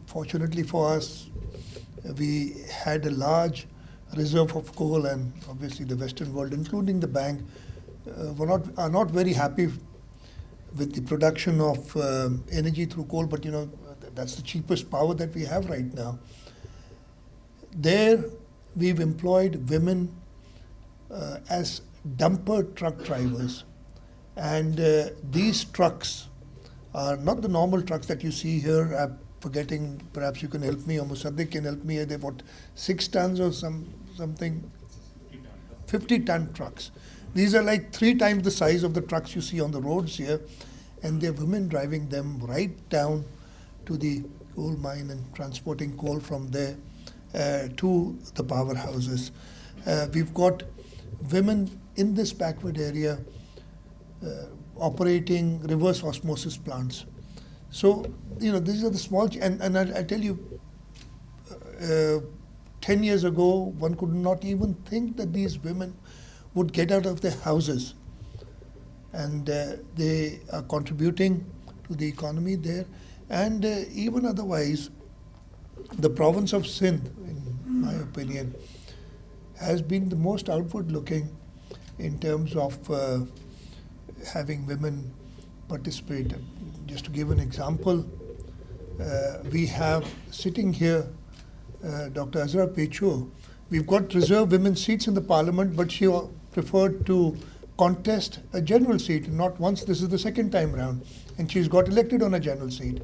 Fortunately for us, we had a large reserve of coal, and obviously the Western world, including the bank, are not very happy with the production of energy through coal, but that's the cheapest power that we have right now. There, we've employed women as dumper truck drivers, and these trucks are not the normal trucks that you see here. I'm forgetting, perhaps you can help me, or Musaddiq can help me. They've got 6 tons or something, 50-ton trucks. These are like 3 times the size of the trucks you see on the roads here, and there are women driving them right down to the coal mine and transporting coal from there to the powerhouses. We've got women in this backward area operating reverse osmosis plants. So, these are the small, and I tell you, 10 years ago, one could not even think that these women would get out of their houses. And they are contributing to the economy there. And even otherwise, the province of Sindh, in my opinion, has been the most outward looking in terms of having women participate. Just to give an example, we have sitting here Dr. Azra Pecho. We've got reserved women's seats in the parliament, but she preferred to contest a general seat, not once. This is the second time round, and she's got elected on a general seat.